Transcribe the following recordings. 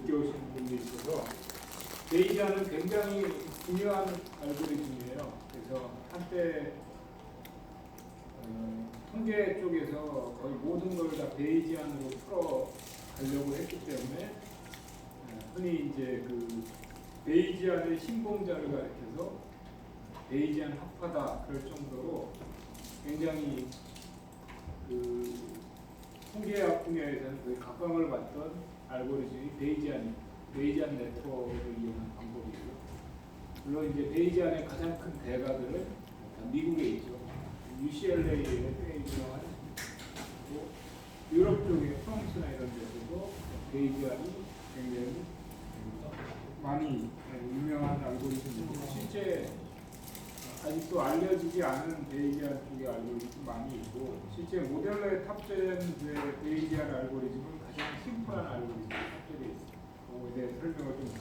늦게 오시는 분들이 있어서 베이지안은 굉장히 중요한 알고리즘이에요. 그래서 한때 통계 쪽에서 거의 모든 걸 다 베이지안으로 풀어 가려고 했기 때문에 흔히 이제 그 베이지안의 신봉자를 가리켜서 베이지안 학파다 그럴 정도로 굉장히 그 통계학 분야에서는 거의 각광을 받던 알고리즘이 베이지안 네트워크를 이용한 방법이고요. 물론 이제 베이지안의 가장 큰 대가들은 미국에 있죠. UCLA에 꽤 유명한, 또 유럽 쪽의 프랑스나 이런 데서도 베이지안이 굉장히 많이 유명한 알고리즘이고, 실제 아직도 알려지지 않은 베이지안 쪽의 알고리즘이 많이 있고, 실제 모델러에 탑재된 베이지안 알고리즘은 가장 심플한 알고리즘이 탑재되어 있습니다. 그거에 대해 설명을 좀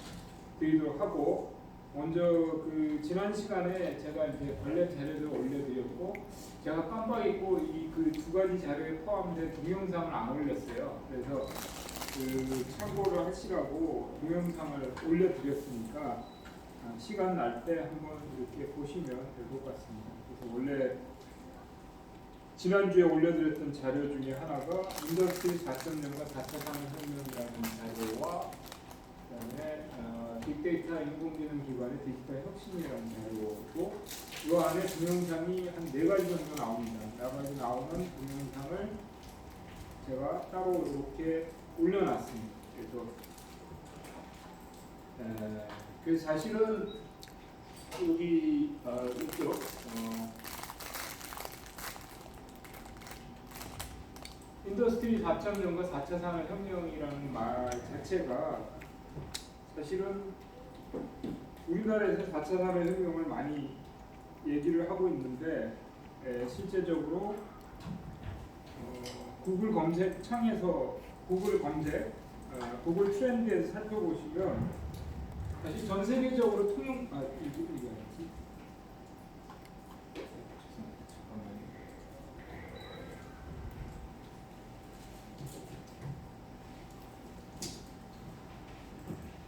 드리도록 하고, 먼저 그 지난 시간에 제가 이제 관련 자료를 올려드렸고, 제가 깜빡 잊고 이 그 두 가지 자료에 포함된 동영상을 안 올렸어요. 그래서 그 참고를 하시라고 동영상을 올려드렸으니까 시간 날 때 한번 이렇게 보시면 될 것 같습니다. 그래서 원래 지난주에 올려드렸던 자료 중에 하나가 인더스트리 4.0과 4차 산업혁명이라는 자료와 그다음에 빅데이터 인공지능 기반의 디지털 혁신이라는 자료고, 이 안에 동영상이 한 4가지 정도 나옵니다. 4가지 나오는 동영상을 제가 따로 이렇게 올려놨습니다. 그래서 사실은 여기 이쪽 인더스트리 4.0과 4차 산업혁명이라는 말 자체가 사실은 우리나라에서 4차 산업혁명을 많이 얘기를 하고 있는데, 실제적으로 구글 검색창에서 구글 검색, 구글 트렌드에서 살펴보시면 사실 전 세계적으로 통용 이게 아니지? 잠깐만요.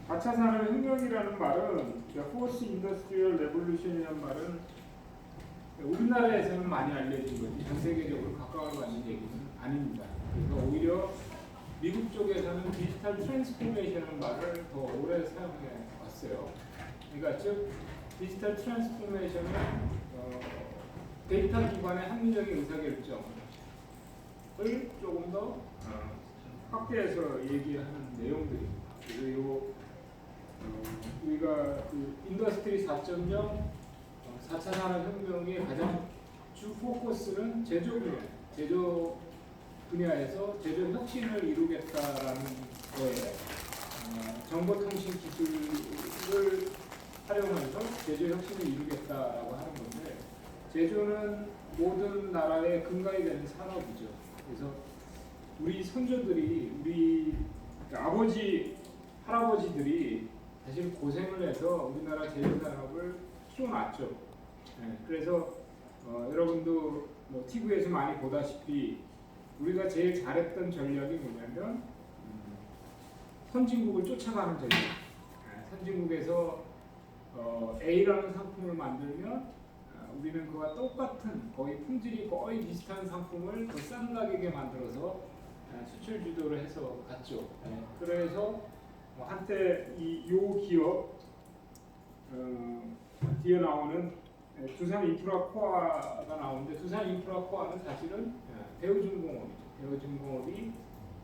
4차 산업혁명이라는 말은, Fourth Industrial Revolution이라는 말은 우리나라에서는 많이 알려진 거지 전 세계적으로 각광을 받는 얘기는 아닙니다. 그래서 오히려 미국 쪽에서는 디지털 트랜스포메이션이라는 말을 더 오래 사용해 왔어요. 그러니까 즉 디지털 트랜스포메이션은 데이터 기반의 합리적인 의사결정을 조금 더 확대해서 얘기하는 내용들입니다. 그리고 우리가 그 인더스트리 4.0, 4차 산업혁명의 가장 주 포커스는 제조 분야에서 제조 혁신을 이루겠다라는 거에 정보통신 기술을 활용해서 제조 혁신을 이루겠다라고 하는 건데, 제조는 모든 나라의 근간이 되는 산업이죠. 그래서 우리 선조들이, 우리 아버지, 할아버지들이 사실 고생을 해서 우리나라 제조 산업을 키워놨죠. 그래서 여러분도 뭐 TV에서 많이 보다시피 우리가 제일 잘했던 전략이 뭐냐면 선진국을 쫓아가는 전략. 선진국에서 A라는 상품을 만들면 우리는 그와 똑같은, 거의 품질이 거의 비슷한 상품을 더 싼 가격에 만들어서 수출 주도를 해서 갔죠. 그래서 한때 요 기업 뒤에 나오는 두산 인프라코아가 나오는데, 두산 인프라코아는 사실은 대우중공업이죠. 대우중공업이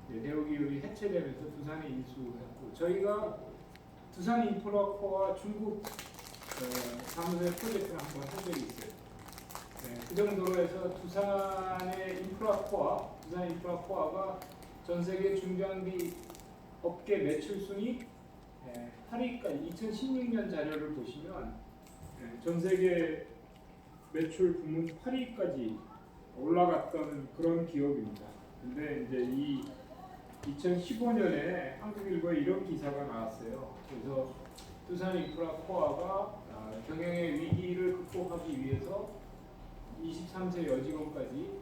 대우기업이 해체되면서 두산에 인수했고, 저희가 두산 인프라코아 중국 사무소의 프로젝트를 한번 한 적이 있어요. 그 정도로 해서 두산의 두산 인프라코아가 전 세계 중장비 업계 매출 순위 8위까지, 2016년 자료를 보시면 전 세계 매출 부문 8위까지 올라갔던 그런 기업입니다. 근데 이제 이 2015년에 한국일보에 이런 기사가 나왔어요. 그래서 두산 인프라코아가 경영의 위기를 극복하기 위해서 23세 여직원까지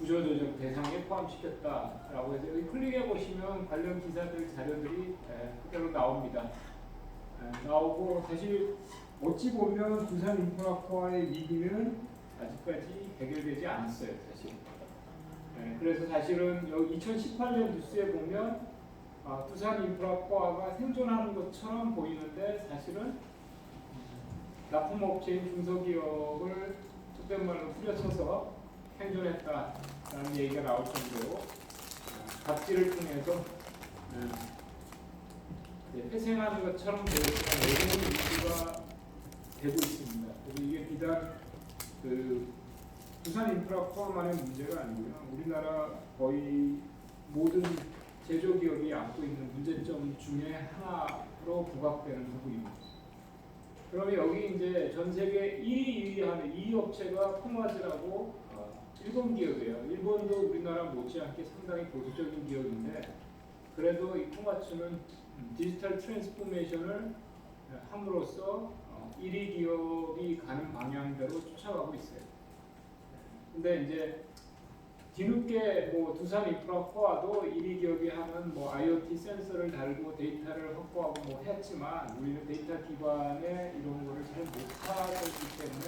구조조정 대상에 포함시켰다라고 해서 여기 클릭해 보시면 관련 기사들 자료들이 그대로 나옵니다. 나오고 사실 어찌 보면 두산 인프라코어의 위기는 아직까지 해결되지 않았어요, 사실. 그래서 사실은 여기 2018년 뉴스에 보면 두산 인프라코어가 생존하는 것처럼 보이는데 사실은 납품업체인 중소기업을 속된 말로 후려쳐서 생존했다라는 얘기가 나올 정도로 갑질을 통해서 회생하는 것처럼 보였지만 외국인 이슈가 되고 있습니다. 그래서 이게 비단 그 두산 인프라코어만의 문제가 아니고요. 우리나라 거의 모든 제조기업이 안고 있는 문제점 중에 하나로 부각되는 부분입니다. 그러면 여기 이제 전 세계 1위, 2위 하는 이 업체가 포마즈라고 일본 기업이에요. 일본도 우리나라 못지않게 상당히 보수적인 기업인데 그래도 이 포마츠는 디지털 트랜스포메이션을 함으로써 1위 기업이 가는 방향대로 쫓아가고 있어요. 근데 이제 뒤늦게 뭐 두산 인프라코어도 1위 기업이 하는 뭐 IoT 센서를 달고 데이터를 확보하고 뭐 했지만 우리는 데이터 기반의 이런 거를 잘 못하기 때문에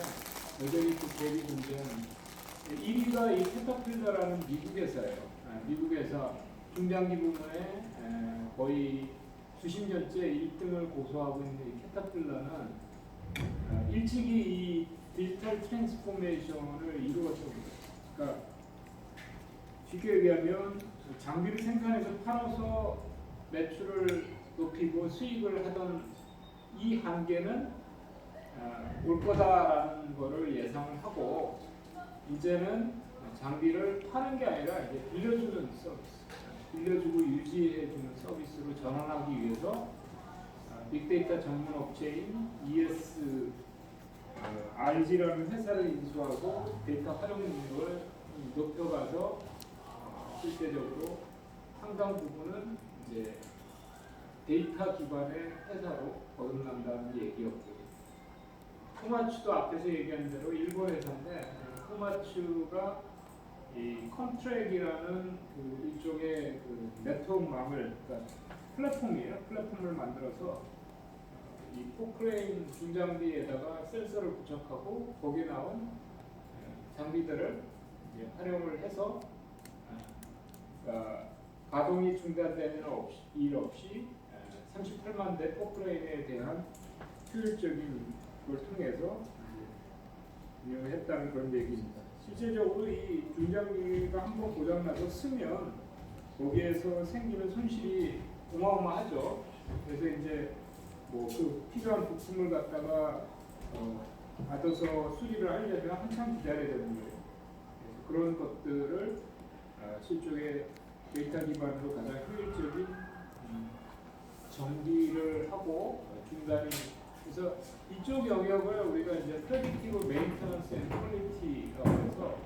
여전히 그 갭이 존재합니다. 1위가 이 캐터필러라는 미국 회사예요. 미국 회사 중장기 부문에 거의 수십 년째 1등을 고수하고 있는 이 캐터필러는 일찍이 이 디지털 트랜스포메이션을 이루었습니다. 그러니까 쉽게 얘기하면 장비를 생산해서 팔아서 매출을 높이고 수익을 하던 이 한계는 올 거다라는 거를 예상을 하고 이제는 장비를 파는 게 아니라 이제 빌려주는 서비스, 빌려주고 유지해주는 서비스로 전환하기 위해서 빅데이터 전문 업체인 ES RG라는 회사를 인수하고 데이터 활용률을 높여가서 실제적으로 상당 부분은 이제 데이터 기반의 회사로 거듭난다는 얘기였고, 코마츠도 앞에서 얘기한 대로 일본 회사인데 코마츠가 이 컨트랙이라는 그 일종의 그 네트워크망을, 그러니까 플랫폼이에요. 플랫폼을 만들어서 이 포크레인 중장비에다가 센서를 부착하고 거기에 나온 장비들을 이제 활용을 해서 가동이 중단되는 일 없이 38만 대 포크레인에 대한 효율적인 걸 통해서 운영했다는 그런 얘기입니다. 실제적으로 이 중장비가 한번 고장나서 쓰면 거기에서 생기는 손실이 어마어마하죠. 그래서 이제 뭐 그 필요한 부품을 갖다가 받아서 수리를 하려면 한참 기다려야 되는 거예요. 그런 것들을 실적의 데이터 기반으로 가장 효율적인 정비를 하고 중단이, 그래서 이쪽 영역을 우리가 이제 프레딕티브 메인터넌스 앤 퀄리티라고 해서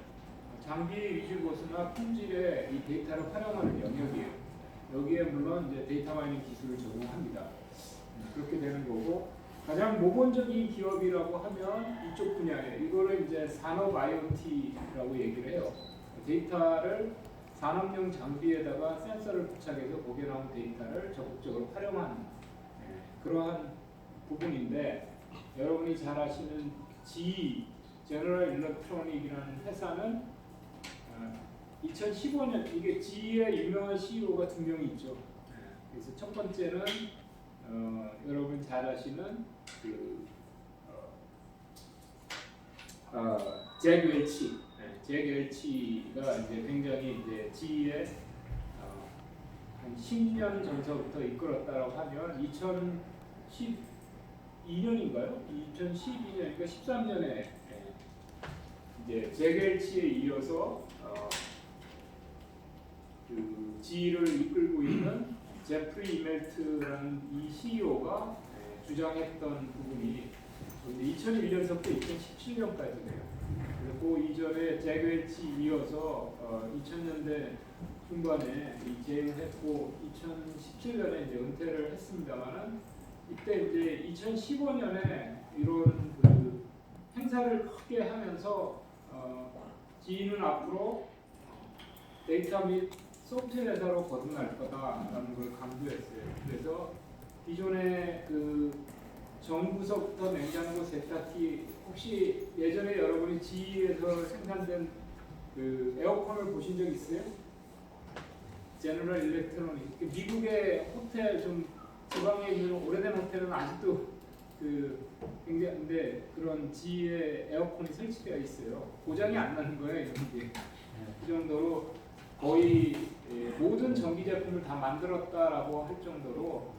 장비의 유지 보수나 품질의 이 데이터를 활용하는 영역이에요. 여기에 물론 이제 데이터 마이닝 기술을 적용합니다. 그렇게 되는 거고, 가장 모범적인 기업이라고 하면 이쪽 분야에 이거를 이제 산업 IoT라고 얘기를 해요. 데이터를 산업용 장비에다가 센서를 부착해서 거기에 나온 데이터를 적극적으로 활용하는 그러한 부분인데, 여러분이 잘 아시는 GE 제너럴 일렉트로닉이라는 회사는 2015년 이게 GE의 유명한 CEO가 두 명이 있죠. 그래서 첫 번째는 여러분 잘 아시는 잭 웰치. 잭 웰치가 이제 굉장히 이제 GE의 한 10년 전서부터 이끌었다라고 하면 2012년인가요? 2012년인가 13년에 이제 잭 웰치에 이어서 그 GE를 이끌고 있는 제프리 이멜트라는 이 CEO가 주장했던 부분이 2001년서부터 2017년까지네요. 그리고 이전에 잭 웰치 이어서 2000년대 중반에 재임을 했고 2017년에 이제 은퇴를 했습니다만은, 이때 이제 2015년에 이런 그 행사를 크게 하면서 GE는 앞으로 데이터 및 소프트웨어 회사로 거듭날 거다라는 걸 강조했어요. 그래서 기존의 그 정부서부터 냉장고, 세탁기, 혹시 예전에 여러분이 GE에서 생산된 그 에어컨을 보신 적 있어요? 제너럴 일렉트로닉. 미국의 호텔, 좀 지방에 있는 오래된 호텔은 아직도 그 굉장히 근데 그런 GE의 에어컨이 설치되어 있어요. 고장이 안 나는 거예요, 이런 게. 그 정도로 거의 모든 전기 제품을 다 만들었다라고 할 정도로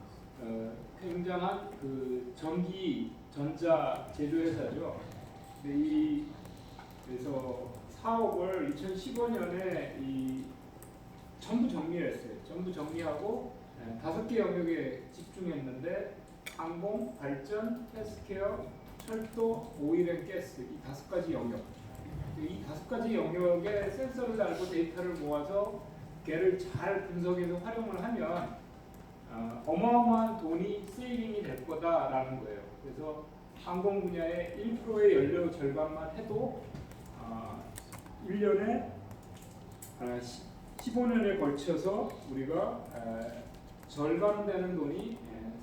굉장한 그 전기 전자 제조 회사죠. 근데 그래서 사업을 2015년에 전부 정리했어요. 전부 정리하고 5개 영역에 집중했는데 항공, 발전, 헬스케어, 철도, 오일앤가스 이 5가지 영역. 이 5가지 영역에 센서를 달고 데이터를 모아서 걔를 잘 분석해서 활용을 하면 어마어마한 돈이 세이빙이 될 거다라는 거예요. 그래서 항공 분야의 1%의 연료 절감만 해도 1년에 15년에 걸쳐서 우리가 절감되는 돈이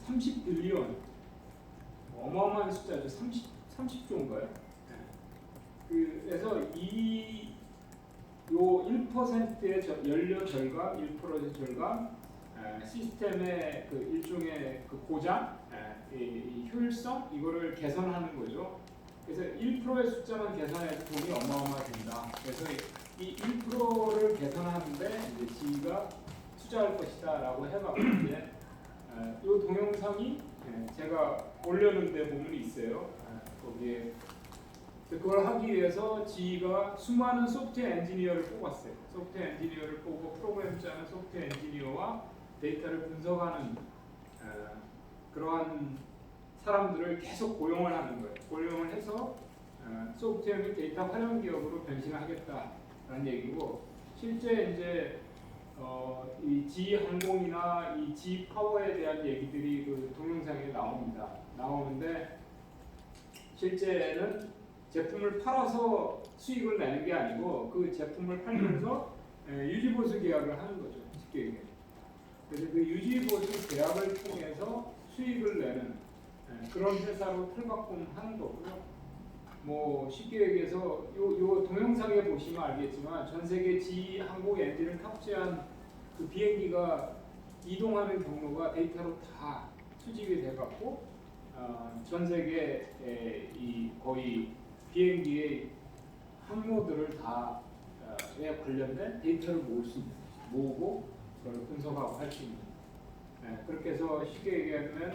30빌리언, 어마어마한 숫자죠. 30조인가요? 그래서 요 1%의 연료 절감, 1%의 절감, 시스템의 그 일종의 그 고장, 이 효율성 이거를 개선하는 거죠. 그래서 1%의 숫자만 개선해도 돈이 어마어마해진다. 그래서 이 1%를 개선하는데 이제 GE가 투자할 것이다라고 해갖고 이제 이 동영상이 제가 올려놓은 부분이 있어요. 거기에 그걸 하기 위해서 GE가 수많은 소프트웨어 엔지니어를 뽑았어요. 소프트웨어 엔지니어를 뽑고 프로그램 짜는 소프트웨어 엔지니어와 데이터를 분석하는 그러한 사람들을 계속 고용을 하는 거예요. 고용을 해서 소프트웨어 및 데이터 활용 기업으로 변신하겠다라는 얘기고, 실제 이제 이 GE 항공이나 이 GE 파워에 대한 얘기들이 그 동영상에 나오는데 실제는 제품을 팔아서 수익을 내는 게 아니고 그 제품을 팔면서 유지보수 계약을 하는 거죠. 쉽게 얘기해서. 그래서 그 유지보수 계약을 통해서 수익을 내는 그런 회사로 탈바꿈하는 거고요. 뭐 쉽게 얘기해서 요 동영상에 보시면 알겠지만 전 세계 GE 항공 엔진을 탑재한 그 비행기가 이동하는 경로가 데이터로 다 수집이 돼갖고 전 세계 이 거의 비행기의 항로들을 다에 관련된 데이터를 모으고 그걸 분석하고 할 수 있는. 그렇게 해서 쉽게 얘기하면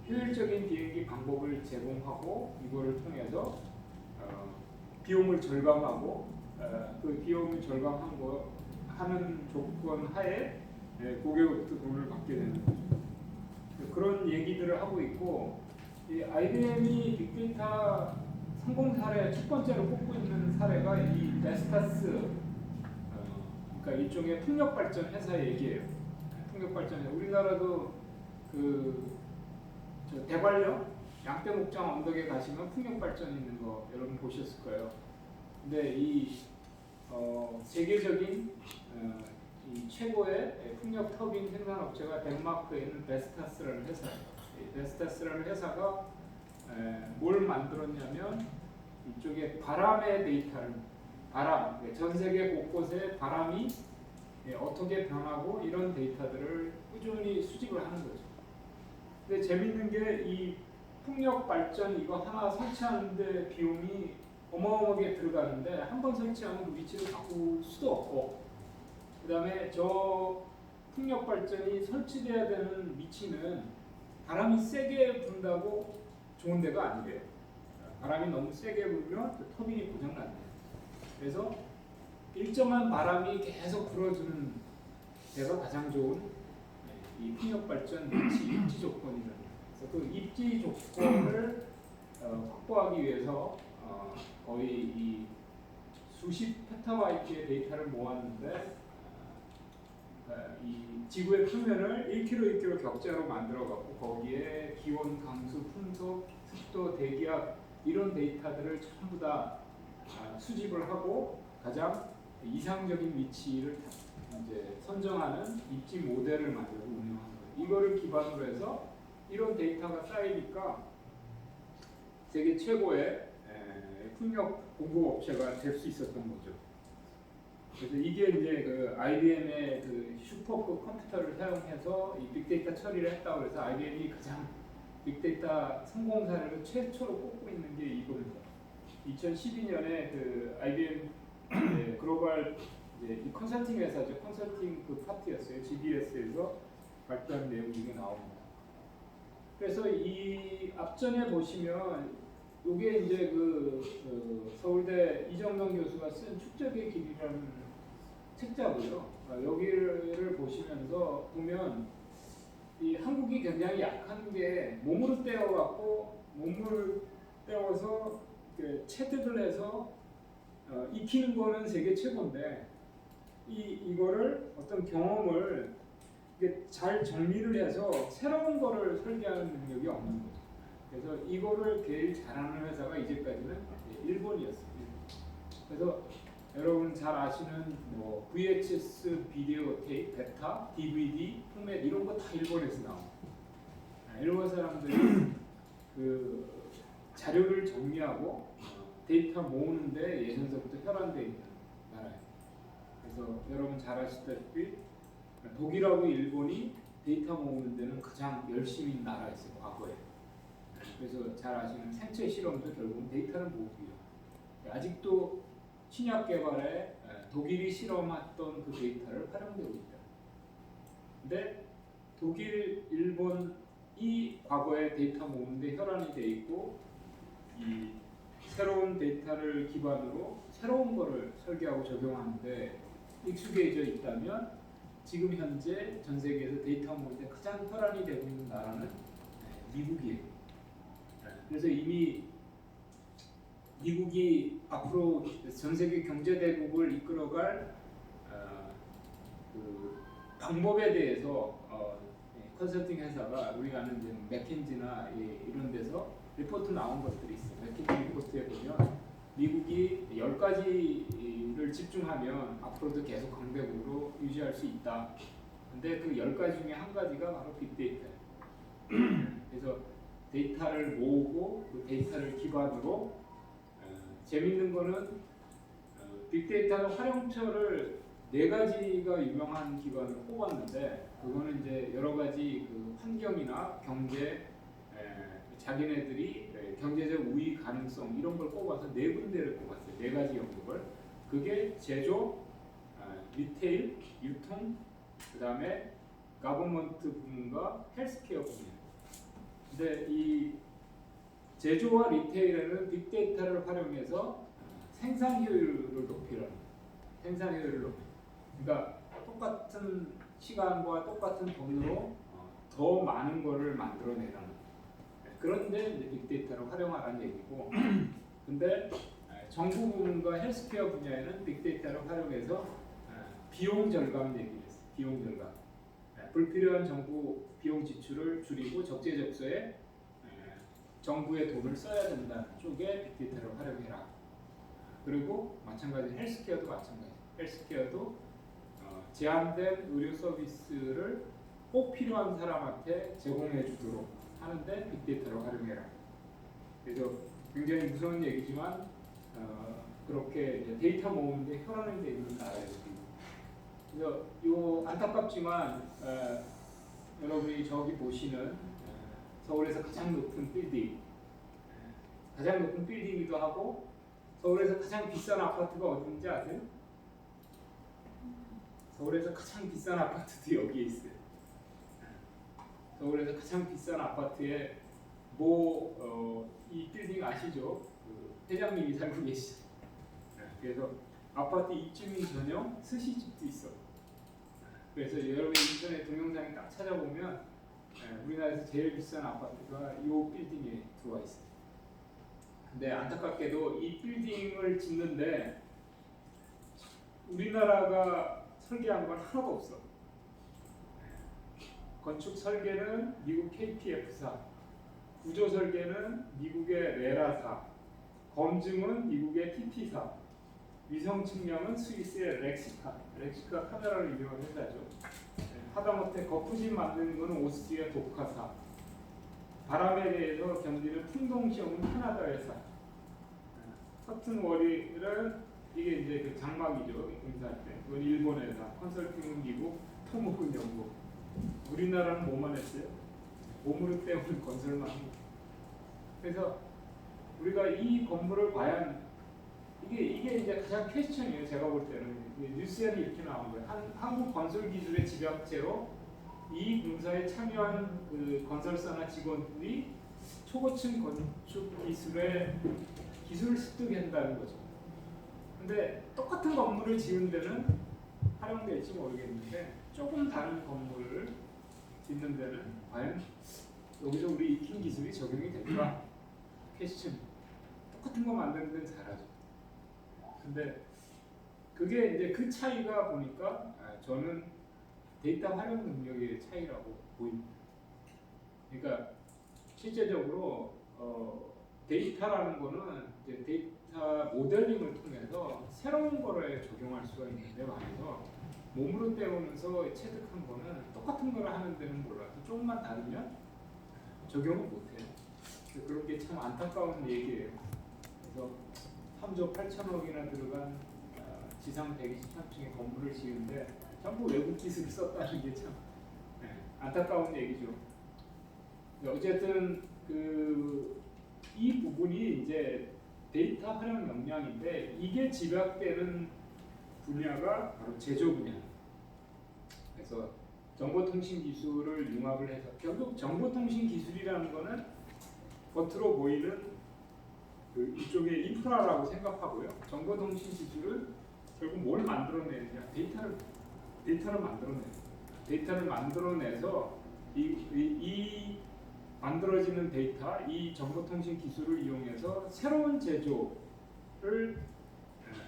효율적인 비행기 방법을 제공하고 이거를 통해서 비용을 절감하고 그 비용을 절감하는 조건 하에 고객으로부터 돈을 받게 되는 거죠. 그런 얘기들을 하고 있고, 이 IBM이 빅데이터 성공 사례 첫 번째로 꼽고 있는 사례가 이 베스타스, 그러니까 일종의 풍력 발전 회사 얘기예요. 풍력 발전. 우리나라도 저 대관령 양떼목장 언덕에 가시면 풍력 발전 있는 거 여러분 보셨을 거예요. 근데 이 세계적인 이 최고의 풍력 터빈 생산 업체가 덴마크에 있는 베스타스라는 회사예요. 이 베스타스라는 회사가 뭘 만들었냐면 이쪽에 바람의 데이터를 전 세계 곳곳에 바람이 어떻게 변하고 이런 데이터들을 꾸준히 수집을 하는 거죠. 근데 재밌는 게 이 풍력 발전 이거 하나 설치하는데 비용이 어마어마하게 들어가는데 한 번 설치하면 그 위치를 바꿀 수도 없고, 그 다음에 저 풍력 발전이 설치돼야 되는 위치는 바람이 세게 분다고 좋은 데가 아니래요. 바람이 너무 세게 불면 그 터빈이 고장난대요. 그래서 일정한 바람이 계속 불어주는 데가 가장 좋은 이 풍력 발전 입지 조건이라는 거예요. 그래서 그 입지 조건을 확보하기 위해서 거의 이 수십 페타바이트의 데이터를 모았는데 이 지구의 표면을 1km 격자로 만들어갖고 거기에 기온, 강수, 풍속, 습도, 대기압 이런 데이터들을 전부 다 수집을 하고 가장 이상적인 위치를 이제 선정하는 입지 모델을 만들고 운영하는 거예요. 이거를 기반으로 해서 이런 데이터가 쌓이니까 세계 최고의 풍력 공급 업체가 될 수 있었던 거죠. 그래서 이게 이제 그 IBM의 그 슈퍼급 컴퓨터를 사용해서 이 빅데이터 처리를 했다고 해서 IBM이 가장 빅데이터 성공 사례로 최초로 꼽고 있는 게 이겁니다. 2012년에 그 IBM 글로벌 이 컨설팅 회사죠. 컨설팅 그 파티였어요. GBS에서 발표한 내용 중에 나옵니다. 그래서 이 앞전에 보시면 이게 이제 그 서울대 이정명 교수가 쓴 축적의 길이라는 책자고요. 여기를 보시면서 보면 이 한국이 굉장히 약한 게 몸으로 떼어갖고 몸을 떼어서 체득을 해서 익히는 거는 세계 최고인데 이거를 어떤 경험을 잘 정리를 해서 새로운 거를 설계하는 능력이 없는 거죠. 그래서 이거를 제일 잘하는 회사가 이제까지는 일본이었어요. 그래서 여러분 잘 아시는 뭐 VHS 비디오 테이프, 베타, DVD, 포맷 이런 거 다 일본에서 나옵니다. 일본 사람들이 그 자료를 정리하고 데이터 모으는데 예전서부터 혈안되어 있는 나라예요. 그래서 여러분 잘 아시다시피 독일하고 일본이 데이터 모으는 데는 가장 열심인 나라였어요. 과거에. 그래서 잘 아시는 생체 실험도 결국은 데이터를 모으기요. 아직도 신약 개발에 독일이 실험했던 그 데이터를 활용되고 있다. 근데 독일, 일본이 과거에 데이터 모으는데 혈안이 돼 있고 이 새로운 데이터를 기반으로 새로운 거를 설계하고 적용하는데 익숙해져 있다면 지금 현재 전 세계에서 데이터 모을 때 가장 혈안이 되고 있는 나라는 미국이에요. 그래서 이미 미국이 앞으로 전 세계 경제 대국을 이끌어갈 그 방법에 대해서 컨설팅 회사가 우리가 아는 이제 맥킨지나 이런 데서 리포트 나온 것들이 있어요. 맥킨지 리포트에 보면 미국이 10가지를 집중하면 앞으로도 계속 강대국으로 유지할 수 있다. 근데 그 10가지 중에 한 가지가 바로 빅데이터예요. 그래서 데이터를 모으고 그 데이터를 기반으로 재밌는 거는 빅데이터 활용처를 4가지가 유명한 기관을 뽑았는데 그거는 이제 여러 가지 그 환경이나 경제 자기네들이 경제적 우위 가능성 이런 걸 뽑아서 4군데를 뽑았어요. 4가지 영역을. 그게 제조, 리테일, 유통, 그 다음에 가버먼트 부문과 헬스케어 부문. 근데 이 제조와 리테일에는 빅데이터를 활용해서 생산 효율을 높이라는 생산 효율을 높이. 그러니까 똑같은 시간과 똑같은 돈으로 더 많은 거를 만들어내라는. 그런데 이제 빅데이터를 활용하라는 얘기고. 근데 정부 부문과 헬스케어 분야에는 빅데이터를 활용해서 비용 절감 얘기를 했어요. 비용 절감. 불필요한 정부 비용 지출을 줄이고 적재적소에 정부의 돈을 써야 된다는 쪽에 빅데이터를 활용해라. 그리고 마찬가지 헬스케어도 마찬가지. 헬스케어도 제한된 의료 서비스를 꼭 필요한 사람한테 제공해 주도록 하는데 빅데이터를 활용해라. 그래서 굉장히 무서운 얘기지만 그렇게 이제 데이터 모으는데 혈안이 되어 있는 나라예요. 그래서 요 안타깝지만 여러분이 저기 보시는 서울에서 가장 높은 빌딩, 가장 높은 빌딩이기도 하고 서울에서 가장 비싼 아파트가 어딘지 아세요? 서울에서 가장 비싼 아파트도 여기에 있어요. 서울에서 가장 비싼 아파트에 이 빌딩 아시죠? 그 회장님이 살고 계시죠. 그래서 아파트 입주민 전용 스시집도 있어. 그래서 여러분이 인터넷 동영상에 딱 찾아보면 우리나라에서 제일 비싼 아파트가 이 빌딩에 들어와 있어요. 근데 안타깝게도 이 빌딩을 짓는데 우리나라가 설계한 건 하나도 없어. 건축 설계는 미국 KPF사, 구조 설계는 미국의 레라사, 검증은 미국의 TT사. 위성 측량은 스위스의 렉시카 카메라를 이용한 회사죠. 하다못해 거푸집 만드는 것은 오스트리아 도카사, 바람에 대해서 견디는 풍동 시험은 캐나다 회사, 커튼 워리는 이게 이제 그 장막이죠. 공사할 때. 이건 일본 회사, 컨설팅 기구, 토목은 영국. 우리나라는 뭐만 했어요? 몸으로 때우는 건설만 하고. 그래서 우리가 이 건물을 과연 이게 이제 가장 퀘스천이에요. 제가 볼 때는 뉴스에는 이렇게 나온 거예요. 한국 건설 기술의 집약제로 이 공사에 참여한 그 건설사나 직원들이 초고층 건축 기술의 기술을 습득한다는 거죠. 근데 똑같은 건물을 지은 데는 활용될지 모르겠는데 조금 다른 건물을 짓는 데는 과연 여기서 우리 익힌 기술이 적용이 될까? 퀘스천. 똑같은 거 만드는 데는 잘하죠. 근데 그게 이제 그 차이가 보니까 저는 데이터 활용 능력의 차이라고 보입니다. 그러니까 실제적으로 데이터라는 거는 이제 데이터 모델링을 통해서 새로운 거를 적용할 수가 있는데 말해서 몸으로 때우면서 체득한 거는 똑같은 거를 하는 데는 몰라도 조금만 다르면 적용을 못해요. 그런 게 참 안타까운 얘기예요. 그래서 3조 8천억이나 들어간 지상 123층의 건물을 지은데 전부 외국 기술을 썼다는 게 참 안타까운 얘기죠. 어쨌든 이 부분이 이제 데이터 활용 역량인데 이게 집약되는 분야가 바로 제조 분야. 그래서 정보통신 기술을 융합을 해서 결국 정보통신 기술이라는 거는 겉으로 보이는 이쪽의 인프라라고 생각하고요. 정보통신 기술은 결국 뭘 만들어내느냐? 데이터를 만들어내요. 데이터를 만들어내서 이 만들어지는 데이터, 이 정보통신 기술을 이용해서 새로운 제조를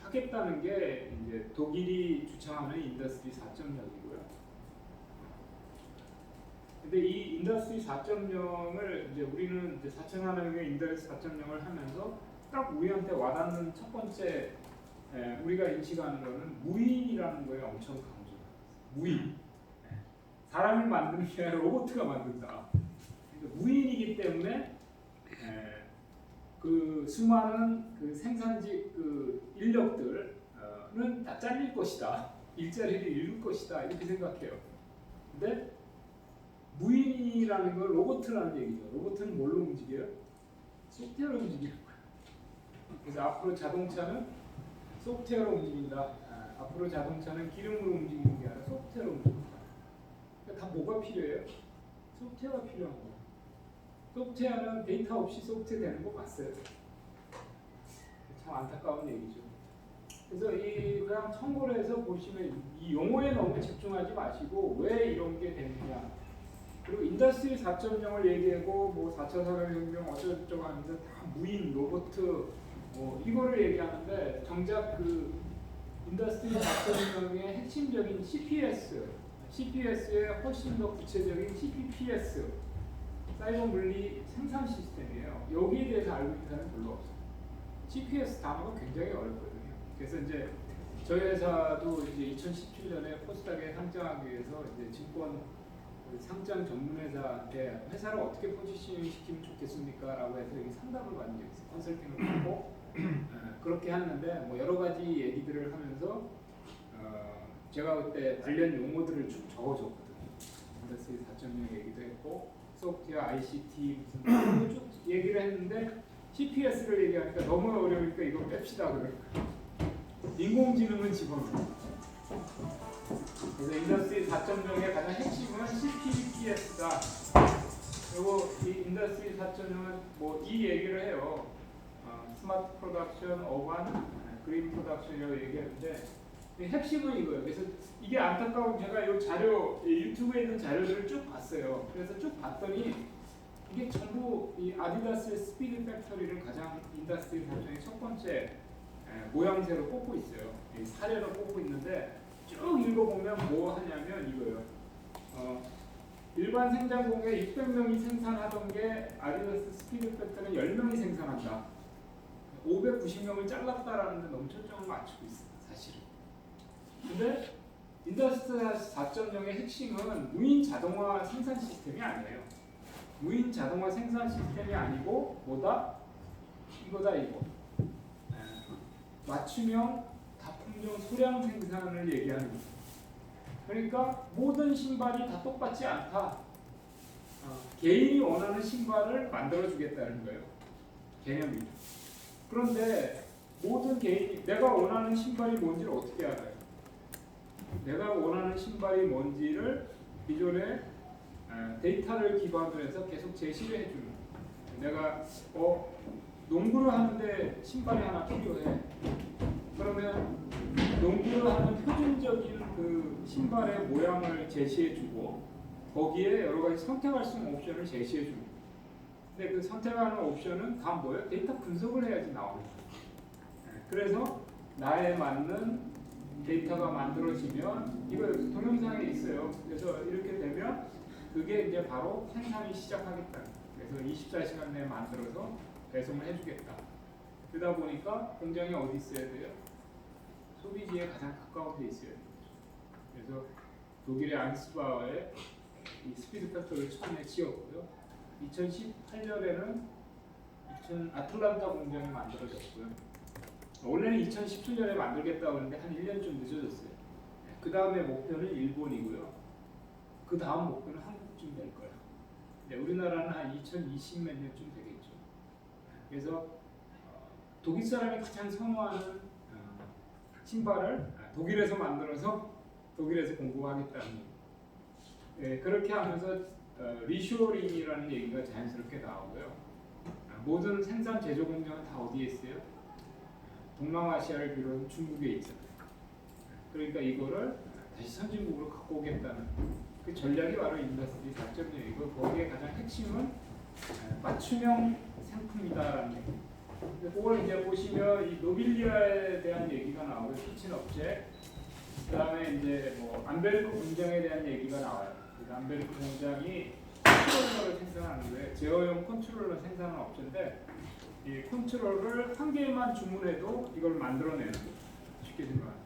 하겠다는 게 이제 독일이 주창하는 인더스트리 4.0이고요. 근데 이 인더스트리 4.0을 이제 우리는 이제 4,000년의 인더스트리 4.0을 하면서 딱 우리한테 와닿는 첫 번째 우리가 인식하는 거는 무인이라는 거에 엄청 강조해요. 무인. 사람이 만드는 게 아니라 로봇가 만든다. 그러니까 무인이기 때문에 그 수많은 그 생산직 그 인력들은 다 잘릴 것이다. 일자리를 잃을 것이다. 이렇게 생각해요. 근데 무인이라는 건 로봇이라는 얘기죠. 로봇은 뭘로 움직여요? 소프트웨어로 움직이는 거예요. 그래서 앞으로 자동차는 소프트웨어로 움직인다. 앞으로 자동차는 기름으로 움직이는 게 아니라 소프트웨어로 움직인다. 그러니까 다 뭐가 필요해요? 소프트웨어가 필요한 거예요. 소프트웨어는 데이터 없이 소프트웨어 되는 거 봤어요. 참 안타까운 얘기죠. 그래서 그냥 참고를 해서 보시면 이 용어에 너무 집중하지 마시고 왜 이런 게 되느냐. 그리고 인더스트리 4.0을 얘기하고 뭐 4차 산업혁명 어쩌고저쩌고 하면서 다 무인, 로봇 뭐 이거를 얘기하는데 정작 그 인더스트리 4.0의 핵심적인 CPS의 훨씬 더 구체적인 CPPS, 사이버 물리 생산 시스템이에요. 여기에 대해서 알고 있는 사람은 별로 없어요. CPS 단어가 굉장히 어렵거든요. 그래서 이제 저희 회사도 이제 2017년에 코스닥에 상장하기 위해서 이제 증권 상장 전문회사한테 회사를 어떻게 포지셔닝 시키면 좋겠습니까? 라고 해서 상담을 받은 적이 있어요. 컨설팅을 받고 그렇게 했는데 뭐 여러 가지 얘기들을 하면서 제가 그때 관련 용어들을 쭉 적어줬거든요. 인더스트리 4.0 얘기도 했고 소프트웨어, ICT 무슨 쭉 얘기를 했는데 CPS를 얘기하니까 너무 어려우니까 이거 뺍시다 그러니까 인공지능은 집어넣어요. 그래서 인더스트리 4.0의 가장 핵심은 CPPS다. 그리고 이 인더스트리 4.0은 뭐 이 얘기를 해요. 스마트 프로덕션, 어반, 그린 프로덕션이라고 얘기하는데 핵심은 이거예요. 그래서 이게 안타까운 제가 이 자료 유튜브에 있는 자료들을 쭉 봤어요. 그래서 쭉 봤더니 이게 전부 이 아디다스의 스피드 팩토리를 가장 인더스트리 4.0의 첫 번째 모양새로 꼽고 있어요. 사례로 꼽고 있는데 쭉 읽어보면 뭐 하냐면 이거예요. 일반 생산공에 600명이 생산하던 게 아디다스 스피드 팩터는 10명이 생산한다. 590명을 잘랐다라는 데 너무 초점을 맞추고 있어요, 사실은. 근데 인더스트리 4.0의 핵심은 무인 자동화 생산 시스템이 아니에요. 무인 자동화 생산 시스템이 아니고 뭐다? 이거다 이거. 맞춤형 다품종 소량 생산을 얘기하는 거예요. 그러니까 모든 신발이 다 똑같지 않다. 개인이 원하는 신발을 만들어주겠다는 거예요. 개념이. 그런데 모든 개인이 내가 원하는 신발이 뭔지를 어떻게 알아요? 내가 원하는 신발이 뭔지를 기존에 데이터를 기반으로 해서 계속 제시를 해주는 거예요. 내가 농구를 하는데 신발이 하나 필요해. 그러면 농구를 하는 표준적인 그 신발의 모양을 제시해주고 거기에 여러 가지 선택할 수 있는 옵션을 제시해줍니다. 근데 그 선택하는 옵션은 다 뭐예요? 데이터 분석을 해야지 나오는 거예요. 그래서 나에 맞는 데이터가 만들어지면 이거 동영상에 있어요. 그래서 이렇게 되면 그게 이제 바로 생산이 시작하겠다. 그래서 24시간 내에 만들어서 배송을 해주겠다. 그러다 보니까 공장이 어디 있어야 돼요? 소비지에 가장 가까운 데 있어야 돼요. 그래서 독일의 안스바우의 이 스피드 팩토리를 처음에 지었고요. 2018년에는 아틀란타 공장이 만들어졌고요. 원래는 2017년에 만들겠다고 했는데 한 1년 좀 늦어졌어요. 그 다음에 목표는 일본이고요. 그 다음 목표는 한국쯤 될 거예요. 우리나라는 한 2020 몇 년쯤 되겠죠. 그래서 독일 사람이 가장 선호하는 신발을 독일에서 만들어서 독일에서 공급하겠다는 거예요. 그렇게 하면서 리쇼링이라는 얘기가 자연스럽게 나오고요. 모든 생산 제조 공장은 다 어디에 있어요? 동남아시아를 비롯한 중국에 있잖아요. 그러니까 이거를 다시 선진국으로 갖고 오겠다는 그 전략이 바로 인더스트리 4.0이고 거기에 가장 핵심은 맞춤형 상품이다라는 얘기. 그걸 이제 보시면 이 노빌리아에 대한 얘기가 나오고 키친 업체, 그다음에 이제 뭐 암베르크 공장에 대한 얘기가 나와요. 암베르크 공장이 컨트롤러를 생산하는 거예요. 제어용 컨트롤러 생산하는 업체인데 이 컨트롤을 한 개만 주문해도 이걸 만들어내는 거예요. 쉽게 생각하면.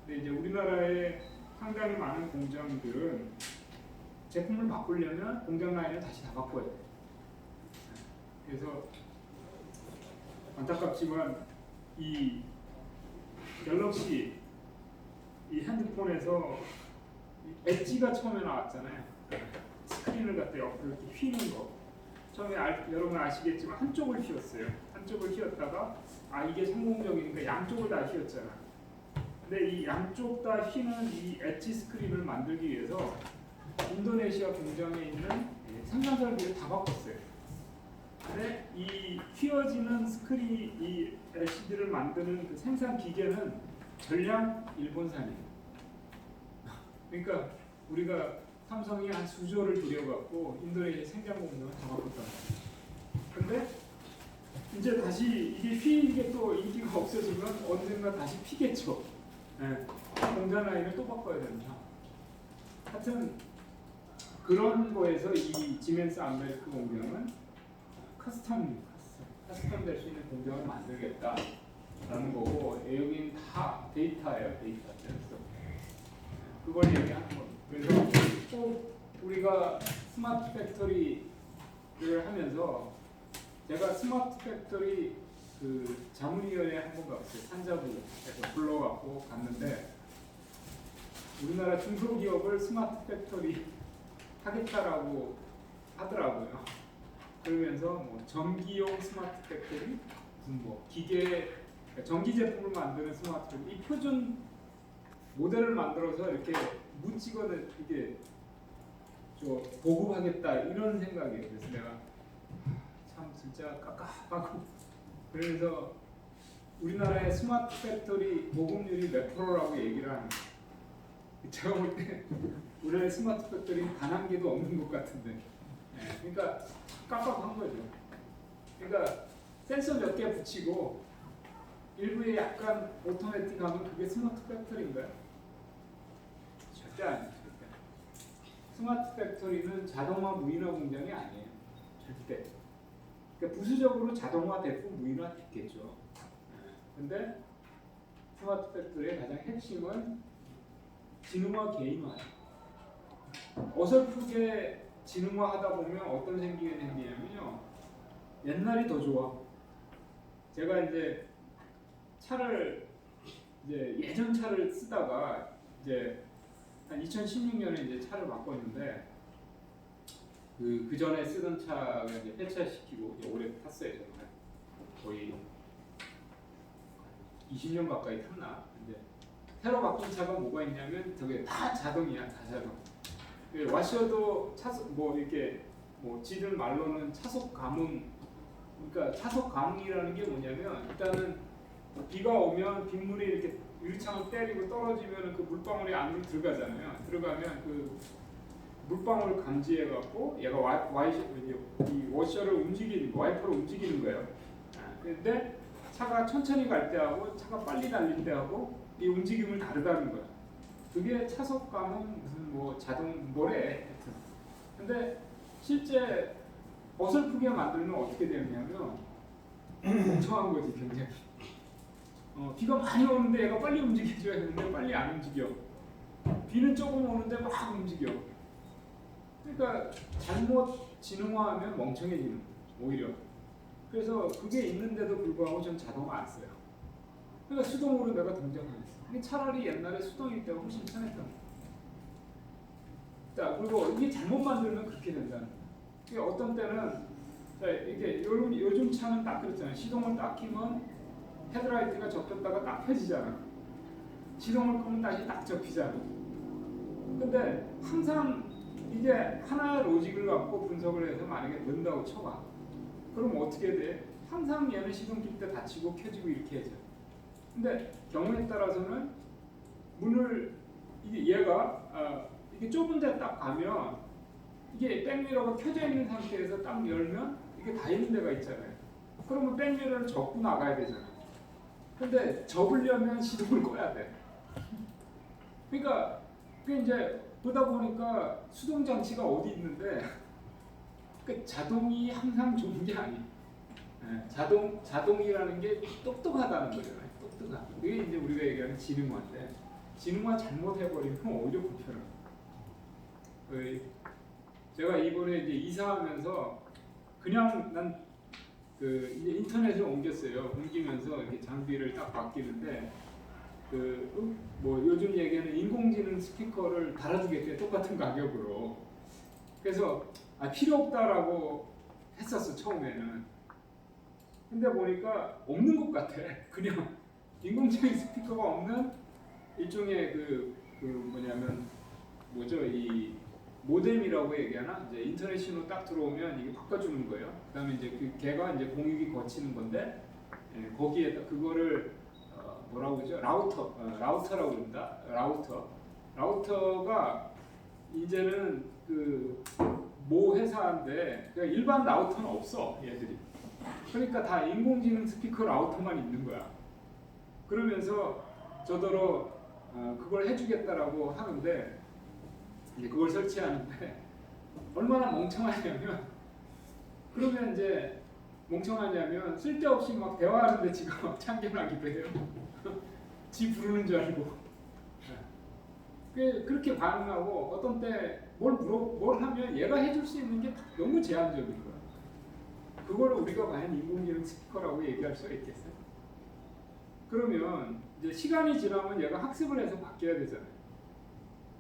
근데 이제 우리나라에 상당히 많은 공장들은 제품을 바꾸려면 공장 라인을 다시 다 바꿔야 돼요. 그래서 안타깝지만 이 갤럭시 이 핸드폰에서 이 엣지가 처음에 나왔잖아요. 스크린을 갖다 옆으로 이렇게 휘는 거. 처음에 여러분 아시겠지만 한쪽을 휘었어요. 한쪽을 휘었다가 이게 성공적이니까 양쪽을 다 휘었잖아. 근데 이 양쪽 다 휘는 이 엣지 스크린을 만들기 위해서 인도네시아 공장에 있는 생산 설비를 다 바꿨어요. 근데 이 휘어지는 스크린, 이 LCD를 만드는 그 생산 기계는 전량 일본산이에요. 그러니까 우리가 삼성이 한 수조를 들여갖고 인도네시아 생산 공장을 다 바꿨단 말이에요. 근데 이제 다시 이게 휘는 게 또 인기가 없어지면 언젠가 다시 피겠죠. 공장 라인을 또 바꿔야 됩니다. 하여튼 그런 거에서 이 지멘스 암베르크 공장은 커스텀 될 수 있는 공장을 만들겠다라는 거고, 여기는 다 데이터예요, 데이터. 그걸 얘기하는 겁니다. 그래서 꼭 우리가 스마트 팩토리를 하면서 제가 스마트 팩토리 그 자문위원회 한번 가봤어요. 산자부에서 불러갖고 갔는데 우리나라 중소기업을 스마트 팩토리 하겠다라고 하더라고요. 그러면서 뭐 전기용 스마트 팩토리, 무슨 뭐 기계, 전기 제품을 만드는 스마트 팩토리, 이 표준 모델을 만들어서 이렇게 묻히거든 이게 보급하겠다 이런 생각이에요. 그래서 내가 참 진짜 깝깝하고, 그래서 우리나라의 스마트 팩토리 보급률이 몇 프로라고 얘기를 하는 거예요. 제가 볼 때 우리나라의 스마트 팩토리는 단 한 개도 없는 것 같은데, 그러니까 깝깝한 거죠. 그러니까 센서 몇 개 붙이고 일부에 약간 오토매틱하면 그게 스마트 팩토리인가요? 절대 아니에요. 스마트 팩토리는 자동화 무인화 공장이 아니에요. 절대. 그러니까 부수적으로 자동화 됐고 무인화 됐겠죠. 근데 스마트 팩토리의 가장 핵심은 지능화 개인화예요. 어설프게 지능화하다 보면 어떤 생기게 생기냐면요. 옛날이 더 좋아. 제가 이제 차를 이제 예전 차를 쓰다가 이제 한 2016년에 이제 차를 바꿨는데 그 전에 쓰던 차가 이제 폐차시키고 이제 오래 탔어요. 정말 거의 20년 가까이 탔나. 근데 새로 바꾼 차가 뭐가 있냐면 저게 다 자동이야, 다 자동. 와셔도 차속 뭐 이렇게 뭐 지들 말로는 차속 감응. 그러니까 차속 감응이라는 게 뭐냐면 일단은 비가 오면 빗물이 이렇게 유리창을 때리고 떨어지면 그 물방울이 안으로 들어가잖아요. 들어가면 그 물방울 감지해 갖고 얘가 이 워셔를 움직이는 와이퍼를 움직이는 거예요. 그런데 차가 천천히 갈 때하고 차가 빨리 달릴 때하고 이 움직임을 다르다는 거야. 그게 차속감은 무슨 뭐 자동 뭐래. 근데 실제 어설프게 만들면 어떻게 되느냐면 멍청한 거지 굉장히. 비가 많이 오는데 얘가 빨리 움직여줘야 되는데 빨리 안 움직여. 비는 조금 오는데 막 움직여. 그러니까 잘못 지능화하면 멍청해지는 오히려. 그래서 그게 있는데도 불구하고 전 자동화 안 써요. 그러니까 수동으로 내가 동작하겠어. 차라리 옛날에 수동일 때가 훨씬 편했던 거야. 자, 그리고 이게 잘못 만들면 그렇게 된다는 거야. 그러니까 어떤 때는 자, 이게 요즘 차는 딱 그렇잖아요. 시동을 딱 키면 헤드라이트가 접혔다가 딱 펴지잖아. 시동을 끄면 다시 딱 접히잖아. 근데 항상 이게 하나의 로직을 갖고 분석을 해서 만약에 넣는다고 쳐봐. 그럼 어떻게 돼? 항상 얘는 시동 킬 때 닫히고 켜지고 이렇게 해줘. 근데 경우에 따라서는 문을 이게 좁은 데 딱 가면 이게 백미러가 켜져 있는 상태에서 딱 열면 이게 다 있는 데가 있잖아요. 그러면 백미러를 접고 나가야 되잖아. 근데 접으려면 시동을 꺼야 돼. 그러니까 그 이제 보다 보니까 수동 장치가 어디 있는데 그 자동이 항상 좋은 게 아니에요. 자동이라는 게 똑똑하다는 거잖아요. 똑똑한. 그게 이제 우리가 얘기하는 지능화인데 지능화 잘못해버리면 오히려 불편해요. 제가 이번에 이제 이사하면서 그냥 난 그 이제 인터넷을 옮겼어요. 옮기면서 이렇게 장비를 딱 바뀌는데 뭐 요즘 얘기하는 인공지능 스피커를 달아주겠대 똑같은 가격으로. 그래서 필요 없다라고 했었어 처음에는. 근데 보니까 없는 것 같아. 그냥 인공지능 스피커가 없는 일종의 뭐냐면 뭐죠 이 모뎀이라고 얘기하나? 이제 인터넷 신호 딱 들어오면 이게 바꿔주는 거예요. 그다음에 이제 걔가 이제 공域이 거치는 건데 거기에다 그거를 뭐라고 그러죠? 라우터라고 그런다. 라우터가 이제는 모 회사인데 그러니까 일반 라우터는 없어 얘들이. 그러니까 다 인공지능 스피커 라우터만 있는 거야. 그러면서 저더러 그걸 해주겠다라고 하는데 이제 그걸 설치하는데 얼마나 멍청하냐면 그러면 이제 멍청하냐면 쓸데없이 막 대화하는데 지가 막 참견하기도 해요. 지 부르는 줄 알고. 그렇게 반응하고 어떤 때 뭘 하면 얘가 해줄 수 있는 게 너무 제한적인 거야. 그걸 우리가 과연 인공지능 스피커라고 얘기할 수가 있겠어요? 그러면 이제 시간이 지나면 얘가 학습을 해서 바뀌어야 되잖아요.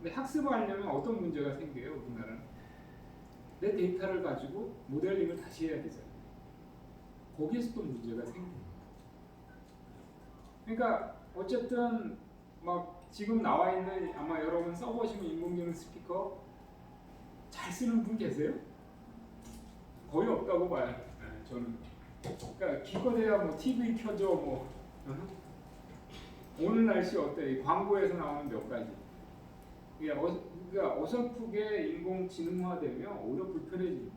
근데 학습을 하려면 어떤 문제가 생겨요? 우리나라는 내 데이터를 가지고 모델링을 다시 해야 되잖아요. 거기에서 또 문제가 생깁니다. 그러니까 어쨌든 막 지금 나와 있는 아마 여러분 써보시면 인공지능 스피커 잘 쓰는 분 계세요? 거의 없다고 봐요. 저는. 그러니까 기껏해야 뭐 TV 켜줘 뭐 오늘 날씨 어때? 광고에서 나오는 몇 가지. 그러니까 어설프게 인공지능화되면 오히려 불편해집니다.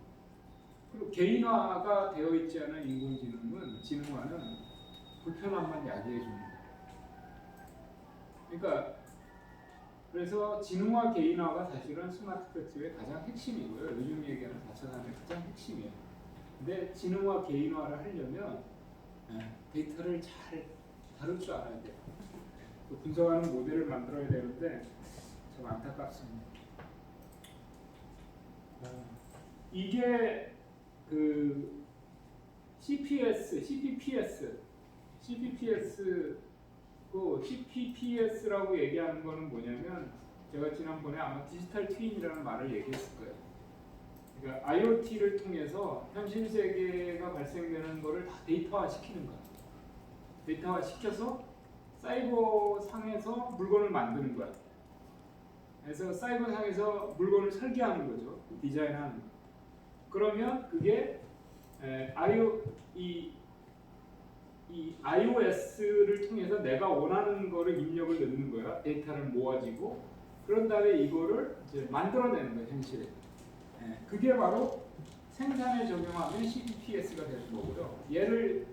그리고 개인화가 되어 있지 않은 지능화는 불편함만 야기해 줍니다. 그러니까 그래서 지능화 개인화가 사실은 스마트 팩토리의 가장 핵심이고요. 요즘 얘기하는 4차산의 가장 핵심이에요. 근데 지능화 개인화를 하려면 데이터를 잘 다룰 줄 알아야 돼요. 또 분석하는 모델을 만들어야 되는데 좀 안타깝습니다. 이게 그 CPPS라고 얘기하는 거는 뭐냐면 제가 지난번에 아마 디지털 트윈이라는 말을 얘기했을 거예요. 그러니까 IoT를 통해서 현실 세계가 발생되는 거를 다 데이터화 시키는 거야. 데이터화 시켜서 사이버 상에서 물건을 만드는 거야. 그래서 사이버 상에서 물건을 설계하는 거죠. 디자인하는 거. 그러면 그게 이 iOS를 통해서 내가 원하는 거를 입력을 넣는 거야. 데이터를 모아지고 그런 다음에 이거를 이제 만들어내는 거야, 현실에. 그게 바로 생산에 적용하면 CPPS가 되는 거고요. 얘를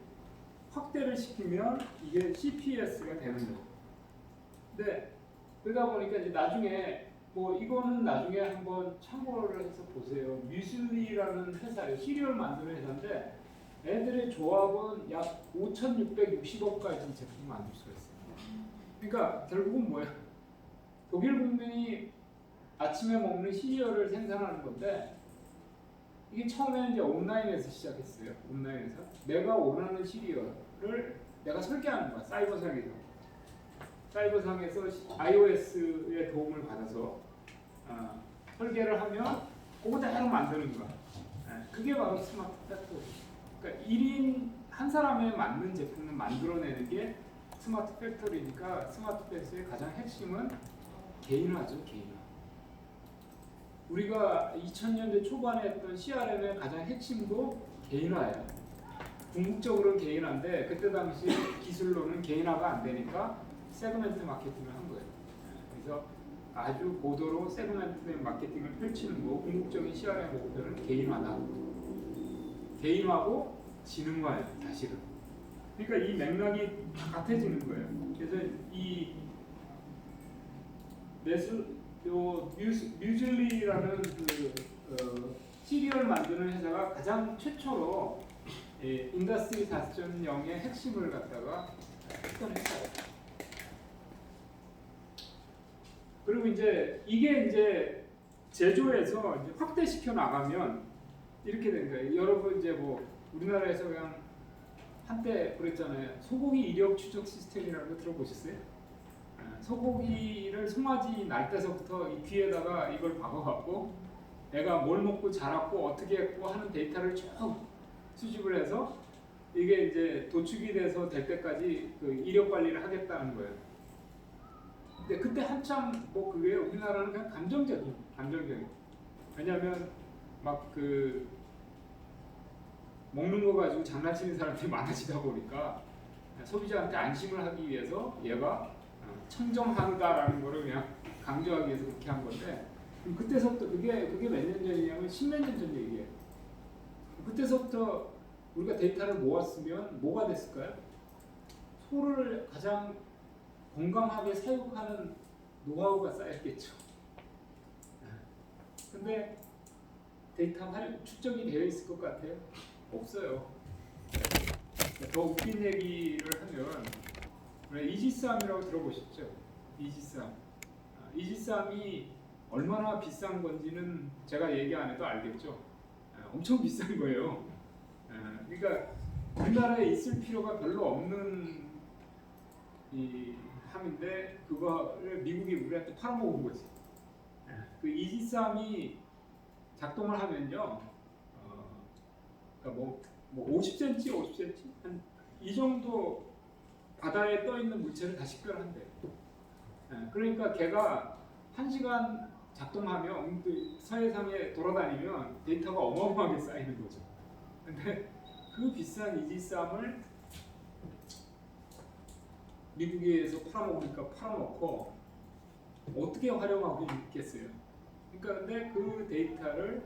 확대를 시키면 이게 CPS가 되는 거예요. 근데 그러다 보니까 이제 나중에 뭐 이거는 나중에 한번 참고를 해서 보세요. 뮤슬리라는 회사예요. 시리얼 만드는 회사인데 애들의 조합은 약 5,660억까지 제품 만들 수가 있어요. 그러니까 결국은 뭐야? 독일 국민이 아침에 먹는 시리얼을 생산하는 건데 이게 처음에는 이제 온라인에서 시작했어요. 온라인에서 내가 원하는 시리얼을 내가 설계하는 거야. 사이버상에서 iOS의 도움을 받아서 설계를 하면 그거대로 만드는 거야. 그게 바로 스마트 팩토리. 그러니까 1인 한 사람에 맞는 제품을 만들어내는 게 스마트 팩토리니까 스마트 팩토리의 가장 핵심은 개인화죠, 개인화. 우리가 2000년대 초반에 했던 CRM의 가장 핵심도 개인화예요. 궁극적으로는 개인화인데 그때 당시 기술로는 개인화가 안 되니까 세그멘트 마케팅을 한 거예요. 그래서 아주 고도로 세그멘트 마케팅을 펼치는 거, 궁극적인 CRM 목표는 개인화다. 개인화고 지능화예요, 사실은. 그러니까 이 맥락이 같아지는 거예요. 그래서 이 뮤즐리라는 그 시리얼 만드는 회사가 가장 최초로 인더스트리 4.0의 핵심을 갖다가 했던 회사예요. 그리고 이제 이게 이제 제조해서 이제 확대시켜 나가면 이렇게 된 거예요. 여러분 이제 뭐 우리나라에서 그냥 한때 그랬잖아요. 소고기 이력 추적 시스템이라는 거 들어보셨어요? 소고기를 송아지 날 때서부터 이 귀에다가 이걸 박아갖고 애가 뭘 먹고 자랐고 어떻게 했고 하는 데이터를 쭉 수집을 해서 이게 이제 도축이 돼서 될 때까지 그 이력 관리를 하겠다는 거예요. 근데 그때 한참 뭐 그게 우리나라는 그냥 감정적인. 왜냐하면 막 그 먹는 거 가지고 장난치는 사람들이 많아지다 보니까 소비자한테 안심을 하기 위해서 얘가 청정한다라는 거를 그냥 강조하기 위해서 그렇게 한 건데 그때서부터 그게 몇 년 전이냐면 10몇 년 전 얘기예요. 그때서부터 우리가 데이터를 모았으면 뭐가 됐을까요? 소를 가장 건강하게 사육하는 노하우가 쌓였겠죠. 근데 데이터가 축적이 되어 있을 것 같아요? 없어요. 더 웃긴 얘기를 하면 이지스함이라고 들어보셨죠? 이지스함이 얼마나 비싼 건지는 제가 얘기 안 해도 알겠죠? 엄청 비싼 거예요. 그러니까 우리나라에 있을 필요가 별로 없는 이 함인데 그거를 미국이 우리한테 팔아먹은 거지. 그 이지스함이 작동을 하면요, 그러니까 뭐 50cm 한 이 정도 바다에 떠 있는 물체를 다 식별한대요. 그러니까 걔가 1시간 작동하면 서해상에 돌아다니면 데이터가 어마어마하게 쌓이는 거죠. 근데 그 비싼 이지스함을 미국에서 팔아먹으니까 팔아먹고 어떻게 활용하고 있겠어요. 그러니까 근데 그 데이터를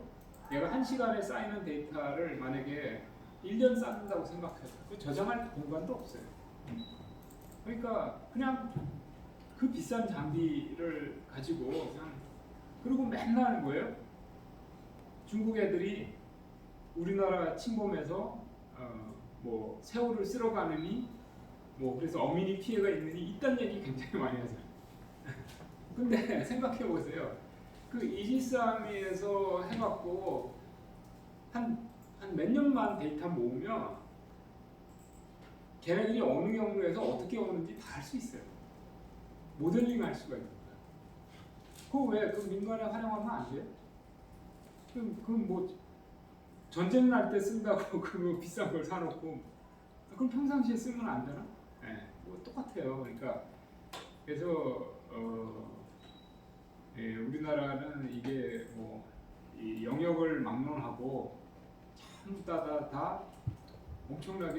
얘가 1시간에 쌓이는 데이터를 만약에 1년 쌓는다고 생각해요. 그 저장할 공간도 없어요. 그러니까 그냥 그 비싼 장비를 가지고 그냥 그리고 맨날 하는 거예요. 중국 애들이 우리나라 침범해서 뭐 새우를 쓸어가느니 뭐 그래서 어민이 피해가 있다는 얘기 굉장히 많이 하잖아요. 근데 생각해 보세요. 그 이지스 아미에서 해갖고 한 몇 년만 데이터 모으면 걔네들이 어느 경로에서 어떻게 오는지 다 알 수 있어요. 모델링 할 수가 있는 거예요. 그거 왜 그 민간에 활용하면 안 돼요? 그럼 뭐 전쟁 날 때 쓴다고 그 비싼 걸 사놓고 그럼 평상시에 쓰면 안 되나? 네, 뭐 똑같아요. 그러니까 그래서 예, 우리나라는 이게 뭐 이 영역을 막론하고 참 다 엄청나게